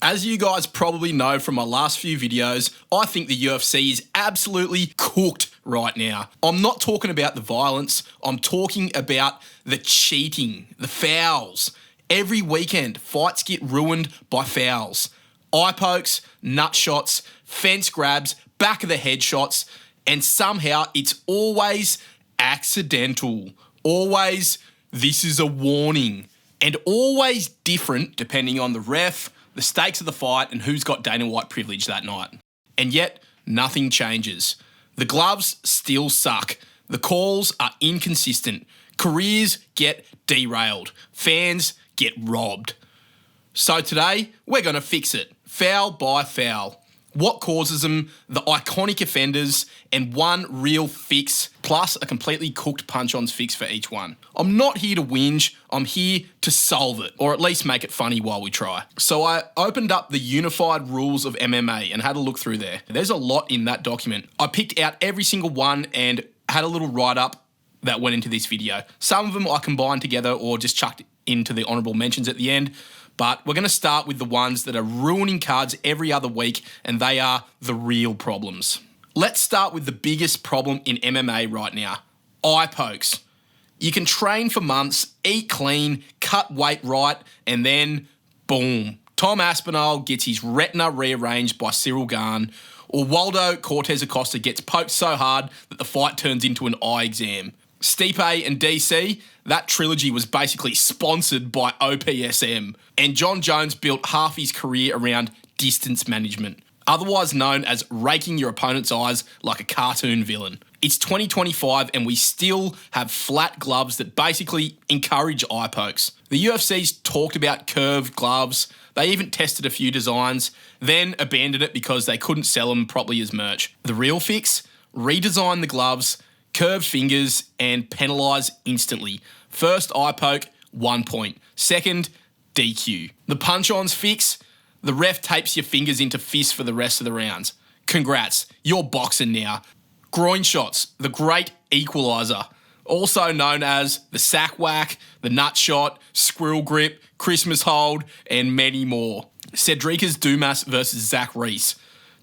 As you guys probably know from my last few videos, I think the UFC is absolutely cooked right now. I'm not talking about the violence, I'm talking about the cheating, the fouls. Every weekend, fights get ruined by fouls. Eye pokes, nut shots, fence grabs, back of the head shots, and somehow it's always accidental. Always, this is a warning. And always different depending on the ref, the stakes of the fight, and who's got Dana White privilege that night. And yet, nothing changes. The gloves still suck. The calls are inconsistent. Careers get derailed. Fans get robbed. So today, we're going to fix it. Foul by foul. What causes them, the iconic offenders, and one real fix, plus a completely cooked punch-ons fix for each one. I'm not here to whinge, I'm here to solve it, or at least make it funny while we try. So I opened up the unified rules of MMA and had a look through there. There's a lot in that document. I picked out every single one and had a little write-up that went into this video. Some of them I combined together or just chucked into the honourable mentions at the end. But we're going to start with the ones that are ruining cards every other week, and they are the real problems. Let's start with the biggest problem in MMA right now, eye pokes. You can train for months, eat clean, cut weight right, and then, boom, Tom Aspinall gets his retina rearranged by Ciryl Gane, or Waldo Cortez Acosta gets poked so hard that the fight turns into an eye exam. Stipe and DC, that trilogy was basically sponsored by OPSM. And Jon Jones built half his career around distance management, otherwise known as raking your opponent's eyes like a cartoon villain. It's 2025 and we still have flat gloves that basically encourage eye pokes. The UFC's talked about curved gloves. They even tested a few designs, then abandoned it because they couldn't sell them properly as merch. The real fix? Redesign the gloves, curved fingers, and penalise instantly. First eye poke, 1 point. Second, DQ. The punch-ons fix? The ref tapes your fingers into fists for the rest of the rounds. Congrats, you're boxing now. Groin shots, the great equaliser. Also known as the sack whack, the nut shot, squirrel grip, Christmas hold, and many more. Cedric's Dumas versus Zach Reese.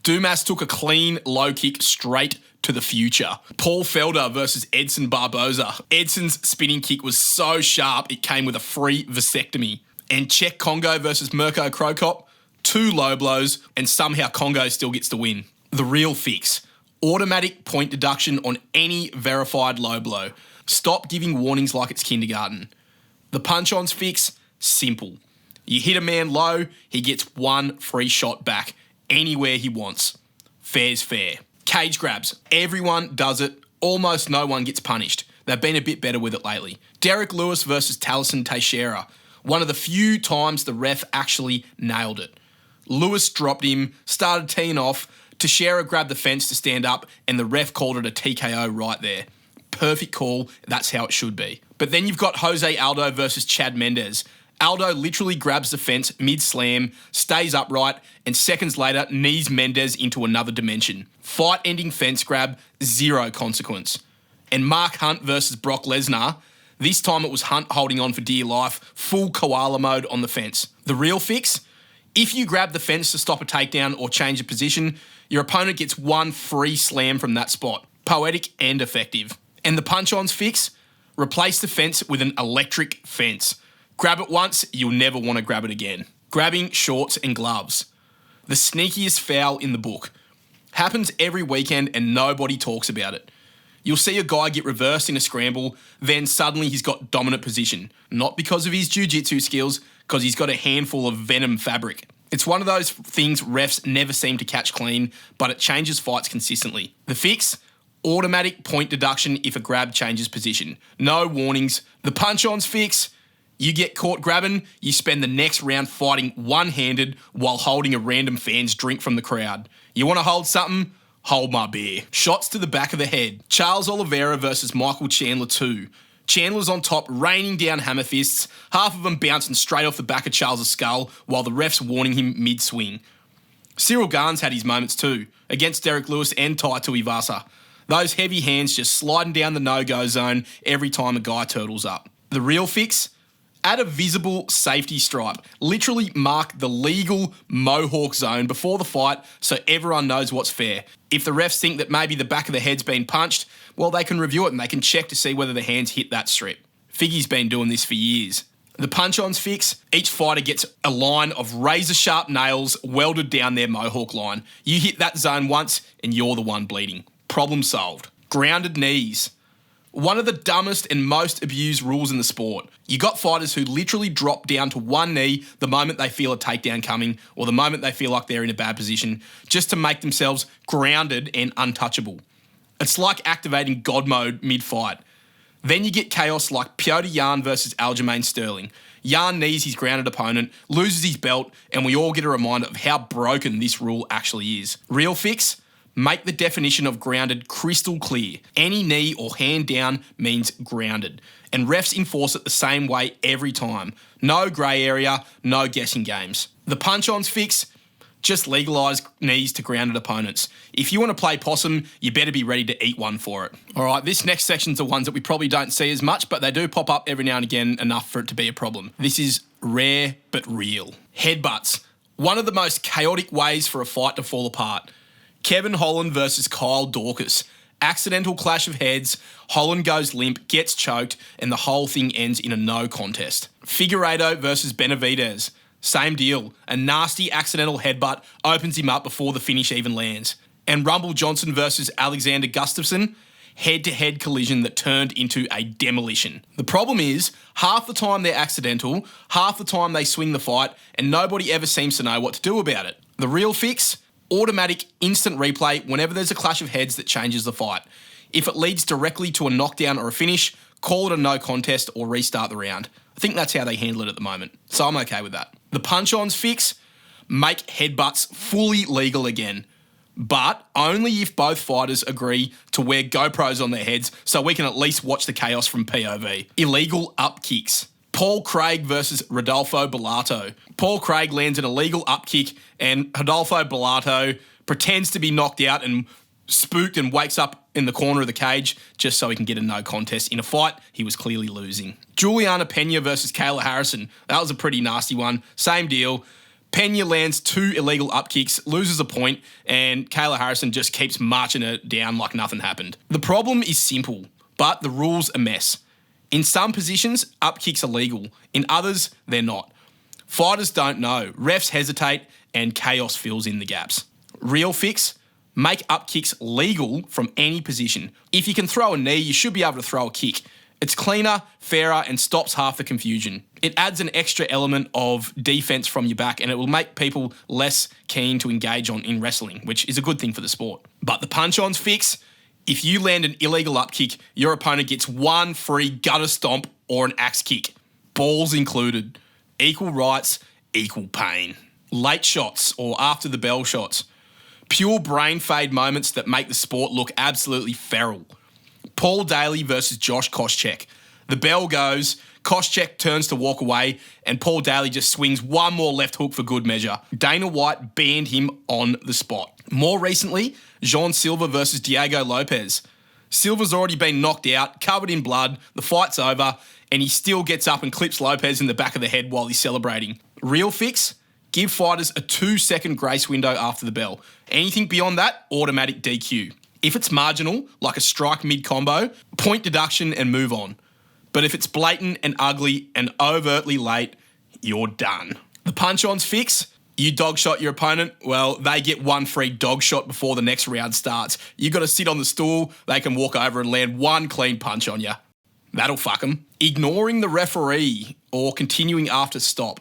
Dumas took a clean low kick straight to the future. Paul Felder versus Edson Barboza. Edson's spinning kick was so sharp it came with a free vasectomy. And Czech Congo versus Mirko Krokop. 2 low blows and somehow Congo still gets the win. The real fix. Automatic point deduction on any verified low blow. Stop giving warnings like it's kindergarten. The punch-ons fix? Simple. You hit a man low, he gets 1 free shot back anywhere he wants. Fair's fair. Cage grabs. Everyone does it. Almost no one gets punished. They've been a bit better with it lately. Derek Lewis versus Talison Teixeira. One of the few times the ref actually nailed it. Lewis dropped him, started teeing off, Teixeira grabbed the fence to stand up, and the ref called it a TKO right there. Perfect call, that's how it should be. But then you've got Jose Aldo versus Chad Mendes. Aldo literally grabs the fence mid-slam, stays upright, and seconds later knees Mendes into another dimension. Fight-ending fence grab, 0 consequence. And Mark Hunt versus Brock Lesnar. This time it was Hunt holding on for dear life, full koala mode on the fence. The real fix? If you grab the fence to stop a takedown or change a position, your opponent gets 1 free slam from that spot. Poetic and effective. And the punch-ons fix? Replace the fence with an electric fence. Grab it once, you'll never want to grab it again. Grabbing shorts and gloves. The sneakiest foul in the book. Happens every weekend and nobody talks about it. You'll see a guy get reversed in a scramble, then suddenly he's got dominant position. Not because of his jiu-jitsu skills, because he's got a handful of venom fabric. It's one of those things refs never seem to catch clean, but it changes fights consistently. The fix? Automatic point deduction if a grab changes position. No warnings. The punch-ons fix? You get caught grabbing, you spend the next round fighting one-handed while holding a random fan's drink from the crowd. You want to hold something? Hold my beer. Shots to the back of the head. Charles Oliveira versus Michael Chandler 2. Chandler's on top, raining down hammer fists, half of them bouncing straight off the back of Charles' skull while the ref's warning him mid-swing. Ciryl Gane's had his moments too, against Derek Lewis and Tai Tuivasa. Those heavy hands just sliding down the no-go zone every time a guy turtles up. The real fix? Add a visible safety stripe. Literally mark the legal mohawk zone before the fight so everyone knows what's fair. If the refs think that maybe the back of the head's been punched, well, they can review it and they can check to see whether the hands hit that strip. Figgy's been doing this for years. The punch-ons fix, each fighter gets a line of razor-sharp nails welded down their mohawk line. You hit that zone once and you're the one bleeding. Problem solved. Grounded knees. One of the dumbest and most abused rules in the sport. You got fighters who literally drop down to one knee the moment they feel a takedown coming or the moment they feel like they're in a bad position just to make themselves grounded and untouchable. It's like activating God mode mid-fight. Then you get chaos like Petr Yan versus Aljamain Sterling. Yan knees his grounded opponent, loses his belt, and we all get a reminder of how broken this rule actually is. Real fix? Make the definition of grounded crystal clear. Any knee or hand down means grounded. And refs enforce it the same way every time. No grey area, no guessing games. The punch-ons fix? Just legalise knees to grounded opponents. If you want to play possum, you better be ready to eat one for it. All right, this next section's the ones that we probably don't see as much, but they do pop up every now and again enough for it to be a problem. This is rare but real. Headbutts. One of the most chaotic ways for a fight to fall apart. Kevin Holland versus Kyle Dorcas. Accidental clash of heads, Holland goes limp, gets choked, and the whole thing ends in a no contest. Figueiredo versus Benavidez. Same deal. A nasty accidental headbutt opens him up before the finish even lands. And Rumble Johnson versus Alexander Gustafsson. Head-to-head collision that turned into a demolition. The problem is, half the time they're accidental, half the time they swing the fight, and nobody ever seems to know what to do about it. The real fix? Automatic instant replay whenever there's a clash of heads that changes the fight. If it leads directly to a knockdown or a finish, call it a no contest or restart the round. I think that's how they handle it at the moment, so I'm okay with that. The punch-ons fix? Make headbutts fully legal again. But only if both fighters agree to wear GoPros on their heads so we can at least watch the chaos from POV. Illegal up kicks. Paul Craig versus Rodolfo Bellato. Paul Craig lands an illegal up kick and Rodolfo Bellato pretends to be knocked out and spooked and wakes up in the corner of the cage just so he can get a no contest in a fight he was clearly losing. Juliana Pena versus Kayla Harrison. That was a pretty nasty one. Same deal. Pena lands 2 illegal up kicks, loses a point, and Kayla Harrison just keeps marching it down like nothing happened. The problem is simple, but the rules a mess. In some positions, up kicks are legal. In others, they're not. Fighters don't know. Refs hesitate, and chaos fills in the gaps. Real fix? Make up kicks legal from any position. If you can throw a knee, you should be able to throw a kick. It's cleaner, fairer, and stops half the confusion. It adds an extra element of defense from your back, and it will make people less keen to engage in wrestling, which is a good thing for the sport. But the punch-ons fix? If you land an illegal up kick, your opponent gets 1 free gutter stomp or an axe kick. Balls included. Equal rights, equal pain. Late shots or after the bell shots. Pure brain fade moments that make the sport look absolutely feral. Paul Daly versus Josh Koscheck. The bell goes, Koscheck turns to walk away, and Paul Daly just swings one more left hook for good measure. Dana White banned him on the spot. More recently, Jean Silva versus Diego Lopez. Silva's already been knocked out, covered in blood, the fight's over, and he still gets up and clips Lopez in the back of the head while he's celebrating. Real fix? Give fighters a 2-second grace window after the bell. Anything beyond that, automatic DQ. If it's marginal, like a strike mid-combo, point deduction and move on. But if it's blatant and ugly and overtly late, you're done. The punch-ons fix? You dog shot your opponent, well, they get 1 free dog shot before the next round starts. You got to sit on the stool, they can walk over and land 1 clean punch on you. That'll fuck them. Ignoring the referee or continuing after stop.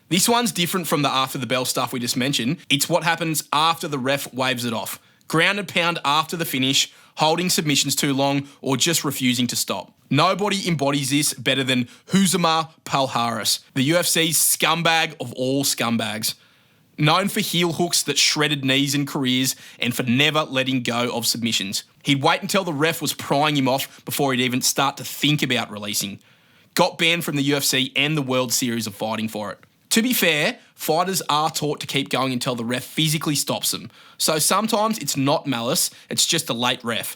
This one's different from the after the bell stuff we just mentioned. It's what happens after the ref waves it off. Ground and pound after the finish, holding submissions too long, or just refusing to stop. Nobody embodies this better than Huzama Palhares, the UFC's scumbag of all scumbags. Known for heel hooks that shredded knees and careers, and for never letting go of submissions. He'd wait until the ref was prying him off before he'd even start to think about releasing. Got banned from the UFC and the World Series of Fighting for it. To be fair, fighters are taught to keep going until the ref physically stops them. So sometimes it's not malice, it's just a late ref.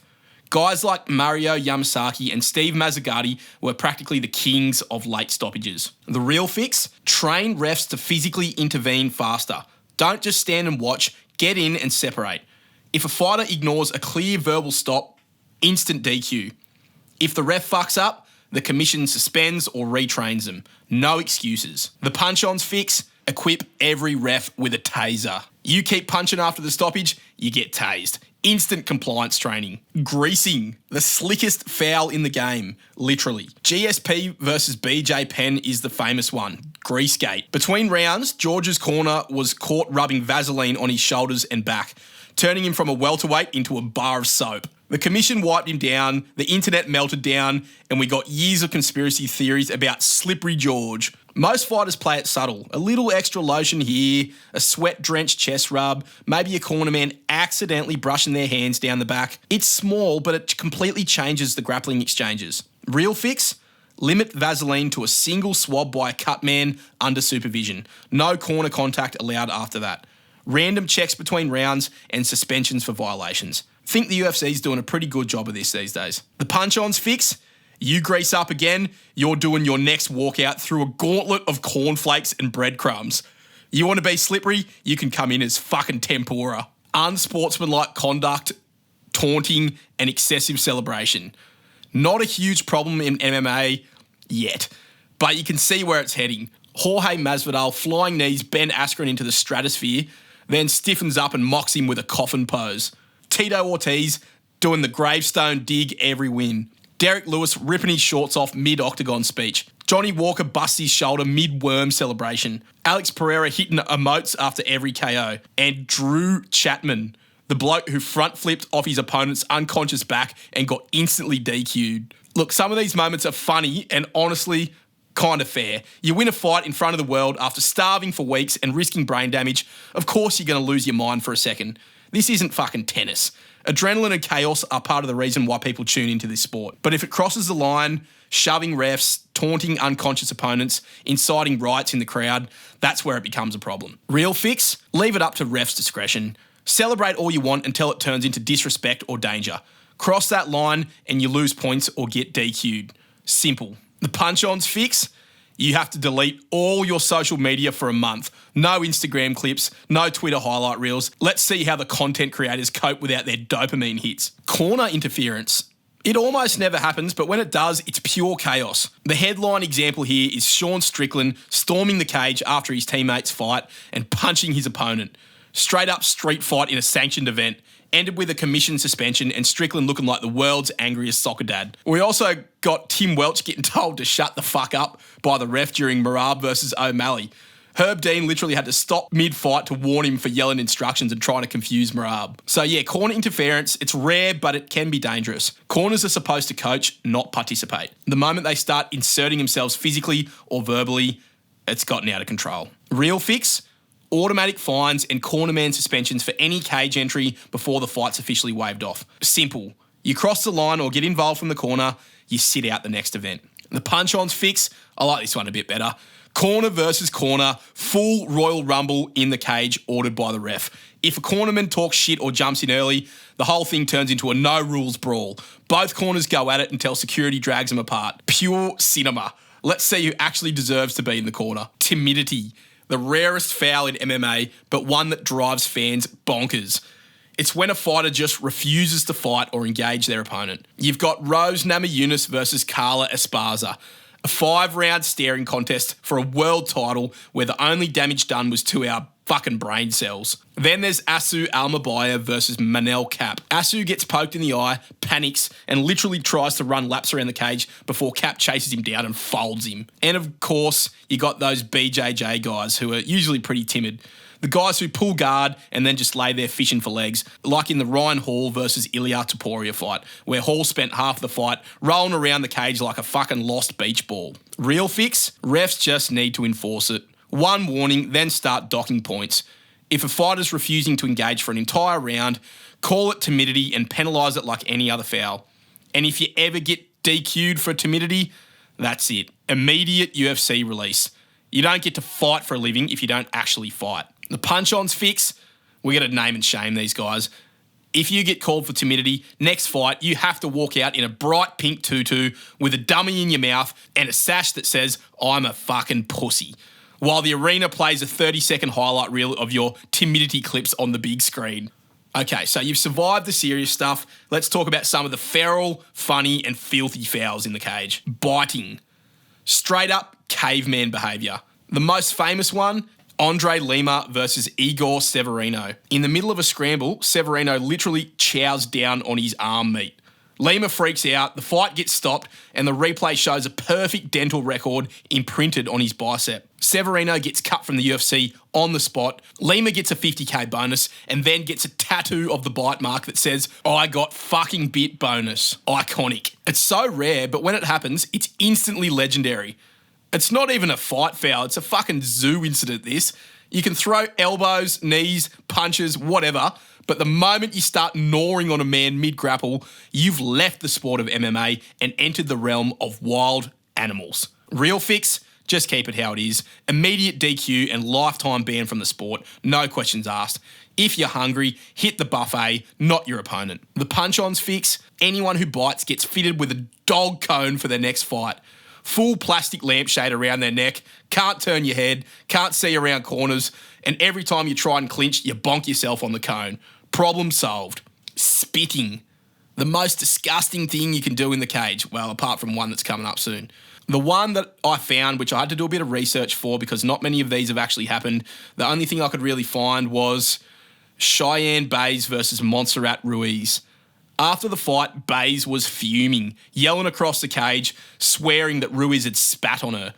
Guys like Mario Yamasaki and Steve Mazzagatti were practically the kings of late stoppages. The real fix? Train refs to physically intervene faster. Don't just stand and watch, get in and separate. If a fighter ignores a clear verbal stop, instant DQ. If the ref fucks up, the commission suspends or retrains them. No excuses. The punch-ons fix? Equip every ref with a taser. You keep punching after the stoppage, you get tased. Instant compliance training. Greasing. The slickest foul in the game. Literally. GSP versus BJ Penn is the famous one. Greasegate. Between rounds, George's corner was caught rubbing Vaseline on his shoulders and back, turning him from a welterweight into a bar of soap. The commission wiped him down, the internet melted down, and we got years of conspiracy theories about Slippery George. Most fighters play it subtle. A little extra lotion here, a sweat-drenched chest rub, maybe a cornerman accidentally brushing their hands down the back. It's small, but it completely changes the grappling exchanges. Real fix? Limit Vaseline to a single swab by a cut man under supervision. No corner contact allowed after that. Random checks between rounds and suspensions for violations. Think the UFC's doing a pretty good job of this these days. The punch-ons fix? You grease up again, you're doing your next walkout through a gauntlet of cornflakes and breadcrumbs. You want to be slippery? You can come in as fucking tempura. Unsportsmanlike conduct, taunting, and excessive celebration. Not a huge problem in MMA yet, but you can see where it's heading. Jorge Masvidal flying knees Ben Askren into the stratosphere, then stiffens up and mocks him with a coffin pose. Tito Ortiz doing the gravestone dig every win. Derek Lewis ripping his shorts off mid-octagon speech. Johnny Walker busts his shoulder mid-worm celebration. Alex Pereira hitting emotes after every KO. And Drew Chapman, the bloke who front flipped off his opponent's unconscious back and got instantly DQ'd. Look, some of these moments are funny and honestly kind of fair. You win a fight in front of the world after starving for weeks and risking brain damage. Of course you're going to lose your mind for a second. This isn't fucking tennis. Adrenaline and chaos are part of the reason why people tune into this sport. But if it crosses the line, shoving refs, taunting unconscious opponents, inciting riots in the crowd, that's where it becomes a problem. Real fix? Leave it up to refs' discretion. Celebrate all you want until it turns into disrespect or danger. Cross that line and you lose points or get DQ'd. Simple. The punch-ons fix? You have to delete all your social media for a month. No Instagram clips, no Twitter highlight reels. Let's see how the content creators cope without their dopamine hits. Corner interference. It almost never happens, but when it does, it's pure chaos. The headline example here is Sean Strickland storming the cage after his teammates fight and punching his opponent. Straight up street fight in a sanctioned event. Ended with a commission suspension and Strickland looking like the world's angriest soccer dad. We also got Tim Welch getting told to shut the fuck up by the ref during Merab versus O'Malley. Herb Dean literally had to stop mid-fight to warn him for yelling instructions and trying to confuse Merab. So yeah, corner interference, it's rare, but it can be dangerous. Corners are supposed to coach, not participate. The moment they start inserting themselves physically or verbally, it's gotten out of control. Real fix? Automatic fines and cornerman suspensions for any cage entry before the fight's officially waved off. Simple. You cross the line or get involved from the corner, you sit out the next event. The punch-ons fix? I like this one a bit better. Corner versus corner, full Royal Rumble in the cage ordered by the ref. If a cornerman talks shit or jumps in early, the whole thing turns into a no-rules brawl. Both corners go at it until security drags them apart. Pure cinema. Let's see who actually deserves to be in the corner. Timidity. The rarest foul in MMA, but one that drives fans bonkers. It's when a fighter just refuses to fight or engage their opponent. You've got Rose Namajunas versus Carla Esparza, a 5-round staring contest for a world title where the only damage done was to our fucking brain cells. Then there's Asu Almabaya versus Manel Cap. Asu gets poked in the eye, panics, and literally tries to run laps around the cage before Cap chases him down and folds him. And of course, you got those BJJ guys who are usually pretty timid. The guys who pull guard and then just lay there fishing for legs, like in the Ryan Hall versus Ilya Topuria fight, where Hall spent half the fight rolling around the cage like a fucking lost beach ball. Real fix? Refs just need to enforce it. One warning, then start docking points. If a fighter's refusing to engage for an entire round, call it timidity and penalise it like any other foul. And if you ever get DQ'd for timidity, that's it. Immediate UFC release. You don't get to fight for a living if you don't actually fight. The punch-ons fix? We got to name and shame these guys. If you get called for timidity, next fight, you have to walk out in a bright pink tutu with a dummy in your mouth and a sash that says, "I'm a fucking pussy," while the arena plays a 30-second highlight reel of your timidity clips on the big screen. Okay, so you've survived the serious stuff. Let's talk about some of the feral, funny, and filthy fouls in the cage. Biting. Straight up caveman behaviour. The most famous one, Andre Lima versus Igor Severino. In the middle of a scramble, Severino literally chows down on his arm meat. Lima freaks out, the fight gets stopped, and the replay shows a perfect dental record imprinted on his bicep. Severino gets cut from the UFC on the spot. Lima gets a 50k bonus and then gets a tattoo of the bite mark that says, "I got fucking bit bonus." Iconic. It's so rare, but when it happens, it's instantly legendary. It's not even a fight foul, it's a fucking zoo incident, this. You can throw elbows, knees, punches, whatever, but the moment you start gnawing on a man mid-grapple, you've left the sport of MMA and entered the realm of wild animals. Real fix, just keep it how it is. Immediate DQ and lifetime ban from the sport, no questions asked. If you're hungry, hit the buffet, not your opponent. The punch-ons fix, anyone who bites gets fitted with a dog cone for their next fight. Full plastic lampshade around their neck, can't turn your head, can't see around corners, and every time you try and clinch, you bonk yourself on the cone. Problem solved. Spitting. The most disgusting thing you can do in the cage, well, apart from one that's coming up soon. The one that I found, which I had to do a bit of research for because not many of these have actually happened, the only thing I could really find was Cheyenne Bays versus Montserrat Ruiz. After the fight, Bays was fuming, yelling across the cage, swearing that Ruiz had spat on her.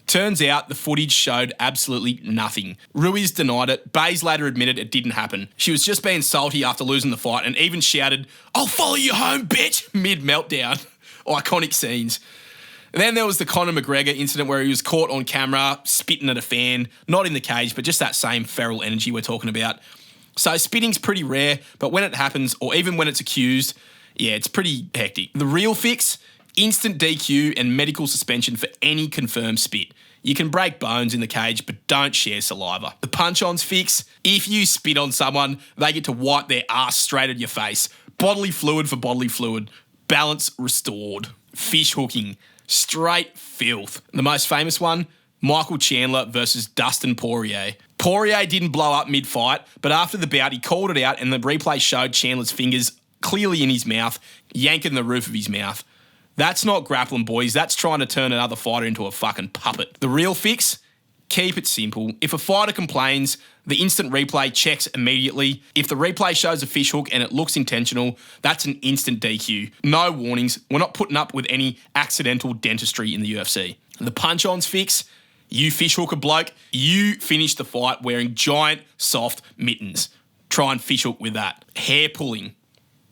Turns out the footage showed absolutely nothing. Ruiz denied it. Bays later admitted it didn't happen. She was just being salty after losing the fight and even shouted, "I'll follow you home, bitch," mid-meltdown. Iconic scenes. Then there was the Conor McGregor incident where he was caught on camera spitting at a fan, not in the cage, but just that same feral energy we're talking about. So spitting's pretty rare, but when it happens, or even when it's accused, yeah, it's pretty hectic. The real fix, instant DQ and medical suspension for any confirmed spit. You can break bones in the cage, but don't share saliva. The punch-ons fix, if you spit on someone, they get to wipe their ass straight at your face. Bodily fluid for bodily fluid. Balance restored. Fish hooking. Straight filth. The most famous one, Michael Chandler versus Dustin Poirier. Poirier didn't blow up mid-fight, but after the bout, he called it out and the replay showed Chandler's fingers clearly in his mouth, yanking the roof of his mouth. That's not grappling, boys. That's trying to turn another fighter into a fucking puppet. The real fix? Keep it simple. If a fighter complains, the instant replay checks immediately. If the replay shows a fish hook and it looks intentional, that's an instant DQ. No warnings. We're not putting up with any accidental dentistry in the UFC. The punch-ons fix? You fish hook a bloke, you finish the fight wearing giant, soft mittens. Try and fish hook with that. Hair pulling.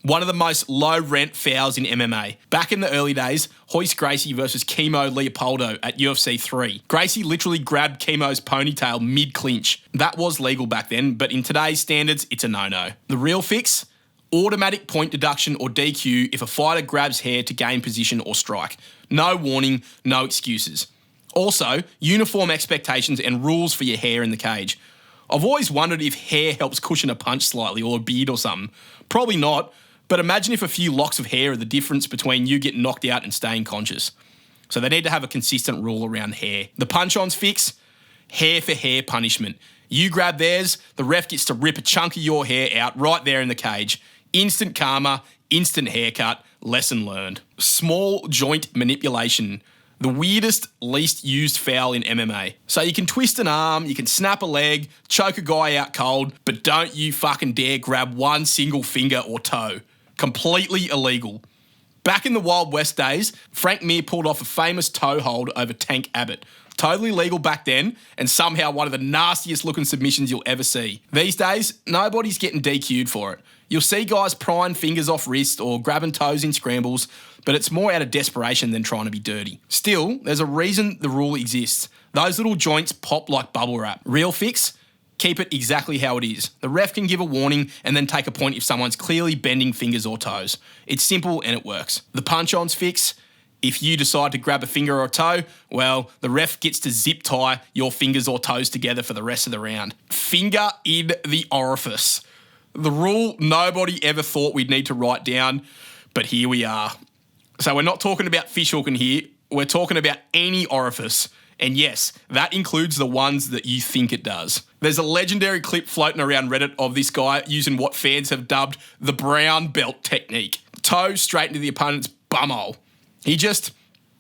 One of the most low-rent fouls in MMA. Back in the early days, Royce Gracie versus Kimo Leopoldo at UFC 3. Gracie literally grabbed Kimo's ponytail mid-clinch. That was legal back then, but in today's standards, it's a no-no. The real fix? Automatic point deduction or DQ if a fighter grabs hair to gain position or strike. No warning, no excuses. Also, uniform expectations and rules for your hair in the cage. I've always wondered if hair helps cushion a punch slightly or a beard or something. Probably not, but imagine if a few locks of hair are the difference between you getting knocked out and staying conscious. So they need to have a consistent rule around hair. The punch-ons fix? Hair for hair punishment. You grab theirs, the ref gets to rip a chunk of your hair out right there in the cage. Instant karma, instant haircut, lesson learned. Small joint manipulation. The weirdest, least used foul in MMA. So you can twist an arm, you can snap a leg, choke a guy out cold, but don't you fucking dare grab one single finger or toe. Completely illegal. Back in the Wild West days, Frank Mir pulled off a famous toe hold over Tank Abbott. Totally legal back then, and somehow one of the nastiest looking submissions you'll ever see. These days, nobody's getting DQ'd for it. You'll see guys prying fingers off wrist or grabbing toes in scrambles, but it's more out of desperation than trying to be dirty. Still, there's a reason the rule exists. Those little joints pop like bubble wrap. Real fix? Keep it exactly how it is. The ref can give a warning and then take a point if someone's clearly bending fingers or toes. It's simple and it works. The punch-ons fix? If you decide to grab a finger or a toe, well, the ref gets to zip tie your fingers or toes together for the rest of the round. Finger in the orifice. The rule nobody ever thought we'd need to write down, but here we are. So we're not talking about fish hooking here. We're talking about any orifice. And yes, that includes the ones that you think it does. There's a legendary clip floating around Reddit of this guy using what fans have dubbed the brown belt technique. Toe straight into the opponent's bumhole. He just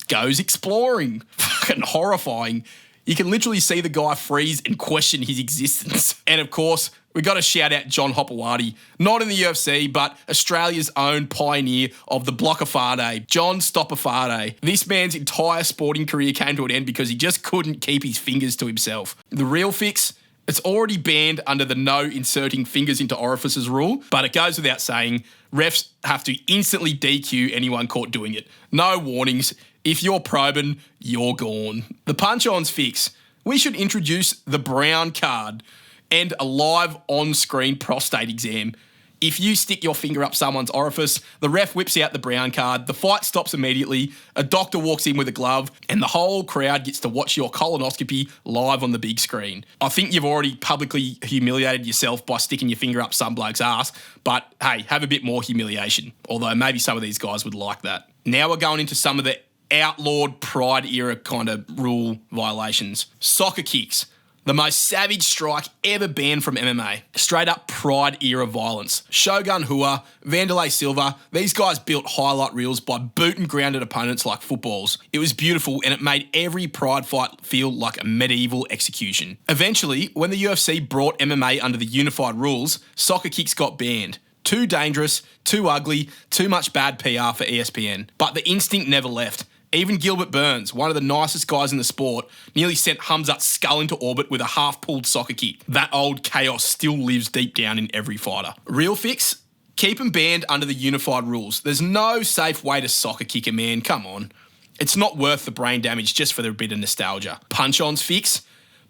goes exploring. Fucking horrifying. You can literally see the guy freeze and question his existence. And of course, we got to shout out Jon Jones, not in the UFC, but Australia's own pioneer of the blockafade, Jon Stoppafade. This man's entire sporting career came to an end because he just couldn't keep his fingers to himself. The real fix, it's already banned under the no inserting fingers into orifices rule, but it goes without saying, refs have to instantly DQ anyone caught doing it. No warnings. If you're probing, you're gone. The punch-on's fix. We should introduce the brown card and a live on-screen prostate exam. If you stick your finger up someone's orifice, the ref whips out the brown card, the fight stops immediately, a doctor walks in with a glove, and the whole crowd gets to watch your colonoscopy live on the big screen. I think you've already publicly humiliated yourself by sticking your finger up some bloke's ass, but hey, have a bit more humiliation. Although maybe some of these guys would like that. Now we're going into some of the outlawed pride era kind of rule violations. Soccer kicks. The most savage strike ever banned from MMA. Straight up pride era violence. Shogun Rua, Vanderlei Silva, these guys built highlight reels by booting grounded opponents like footballs. It was beautiful and it made every pride fight feel like a medieval execution. Eventually, when the UFC brought MMA under the unified rules, soccer kicks got banned. Too dangerous, too ugly, too much bad PR for ESPN. But the instinct never left. Even Gilbert Burns, one of the nicest guys in the sport, nearly sent Hamzat's skull into orbit with a half-pulled soccer kick. That old chaos still lives deep down in every fighter. Real fix? Keep them banned under the unified rules. There's no safe way to soccer kick a man, come on. It's not worth the brain damage just for the bit of nostalgia. Punch-on's fix?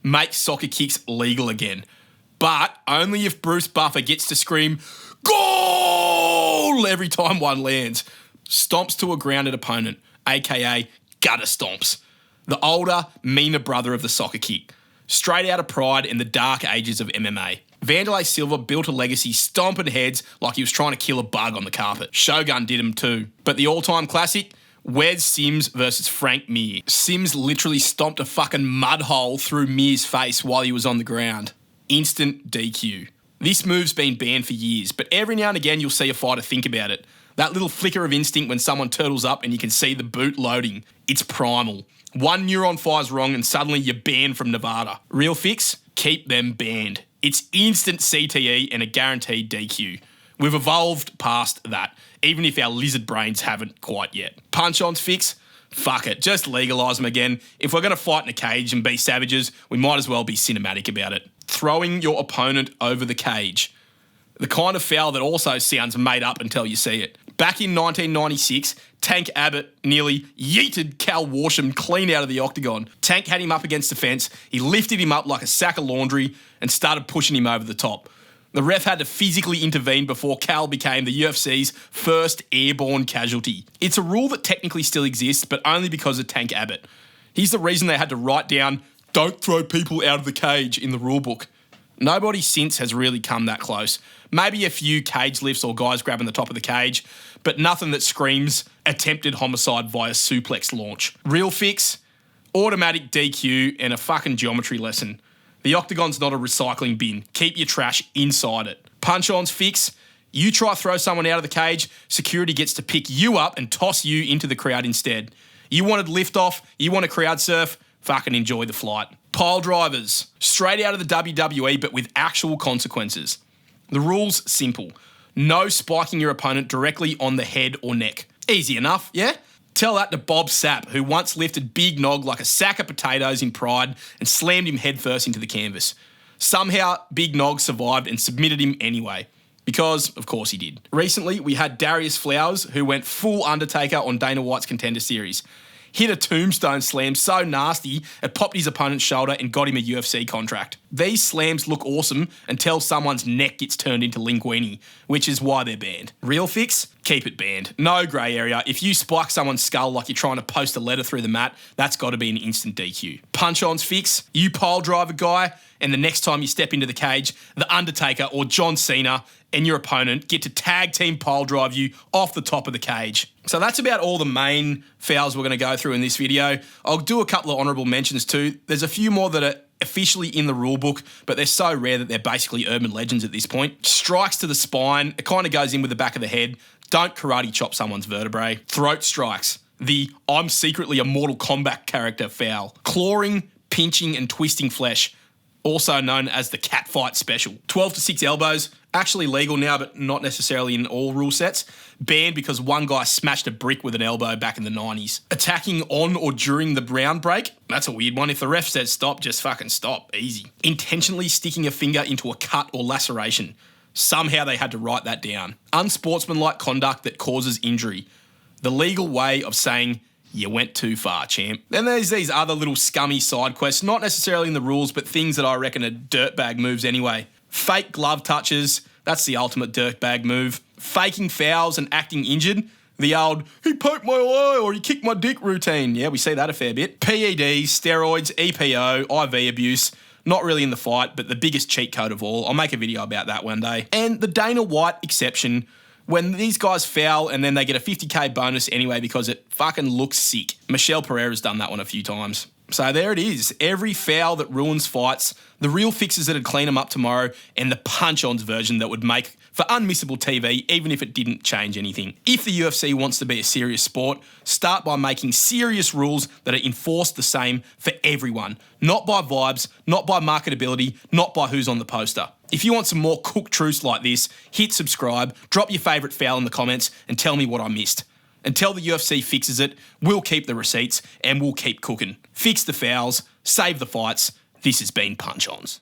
Make soccer kicks legal again. But only if Bruce Buffer gets to scream, "Goal!" every time one lands. Stomps to a grounded opponent, aka gutter stomps. The older, meaner brother of the soccer kick. Straight out of pride in the dark ages of MMA. Vanderlei Silva built a legacy stomping heads like he was trying to kill a bug on the carpet. Shogun did him too. But the all-time classic, Wes Sims versus Frank Mir. Sims literally stomped a fucking mud hole through Mir's face while he was on the ground. Instant DQ. This move's been banned for years, but every now and again you'll see a fighter think about it. That little flicker of instinct when someone turtles up and you can see the boot loading. It's primal. One neuron fires wrong and suddenly you're banned from Nevada. Real fix? Keep them banned. It's instant CTE and a guaranteed DQ. We've evolved past that, even if our lizard brains haven't quite yet. Punch-on's fix? Fuck it, just legalise them again. If we're going to fight in a cage and be savages, we might as well be cinematic about it. Throwing your opponent over the cage. The kind of foul that also sounds made up until you see it. Back in 1996, Tank Abbott nearly yeeted Cal Warsham clean out of the octagon. Tank had him up against the fence, he lifted him up like a sack of laundry and started pushing him over the top. The ref had to physically intervene before Cal became the UFC's first airborne casualty. It's a rule that technically still exists, but only because of Tank Abbott. He's the reason they had to write down, "Don't throw people out of the cage" in the rulebook. Nobody since has really come that close. Maybe a few cage lifts or guys grabbing the top of the cage, but nothing that screams attempted homicide via suplex launch. Real fix? Automatic DQ and a fucking geometry lesson. The octagon's not a recycling bin. Keep your trash inside it. Punch-on's fix? You try throw someone out of the cage, security gets to pick you up and toss you into the crowd instead. You wanted lift off, you want to crowd surf, fucking enjoy the flight. Pile drivers. Straight out of the WWE, but with actual consequences. The rule's simple. No spiking your opponent directly on the head or neck. Easy enough, yeah? Tell that to Bob Sapp, who once lifted Big Nog like a sack of potatoes in pride and slammed him headfirst into the canvas. Somehow, Big Nog survived and submitted him anyway. Because, of course, he did. Recently, we had Darius Flowers, who went full Undertaker on Dana White's Contender Series. Hit a tombstone slam so nasty, it popped his opponent's shoulder and got him a UFC contract. These slams look awesome until someone's neck gets turned into linguine, which is why they're banned. Real fix? Keep it banned. No grey area. If you spike someone's skull like you're trying to post a letter through the mat, that's got to be an instant DQ. Punch-on's fix? You pile drive a guy, and the next time you step into the cage, The Undertaker or John Cena and your opponent get to tag team pile drive you off the top of the cage. So that's about all the main fouls we're going to go through in this video. I'll do a couple of honourable mentions too. There's a few more that are officially in the rulebook, but they're so rare that they're basically urban legends at this point. Strikes to the spine, it kind of goes in with the back of the head. Don't karate chop someone's vertebrae. Throat strikes, the I'm secretly a Mortal Kombat character foul. Clawing, pinching and twisting flesh, also known as the cat fight special. 12 to 6 elbows, actually legal now, but not necessarily in all rule sets. Banned because one guy smashed a brick with an elbow back in the 90s. Attacking on or during the round break, that's a weird one. If the ref says stop, just fucking stop, easy. Intentionally sticking a finger into a cut or laceration. Somehow they had to write that down. Unsportsmanlike conduct that causes injury. The legal way of saying, you went too far, champ. Then there's these other little scummy side quests, not necessarily in the rules, but things that I reckon are dirtbag moves anyway. Fake glove touches, that's the ultimate dirtbag move. Faking fouls and acting injured, the old, he poked my eye or he kicked my dick routine. Yeah, we see that a fair bit. PEDs, steroids, EPO, IV abuse, not really in the fight, but the biggest cheat code of all. I'll make a video about that one day. And the Dana White exception, when these guys foul and then they get a 50k bonus anyway because it fucking looks sick. Michelle Pereira's done that one a few times. So there it is. Every foul that ruins fights, the real fixes that'd clean them up tomorrow, and the punch-ons version that would make for unmissable TV even if it didn't change anything. If the UFC wants to be a serious sport, start by making serious rules that are enforced the same for everyone. Not by vibes, not by marketability, not by who's on the poster. If you want some more cooked truths like this, hit subscribe, drop your favourite foul in the comments and tell me what I missed. Until the UFC fixes it, we'll keep the receipts and we'll keep cooking. Fix the fouls, save the fights. This has been Punch-Ons.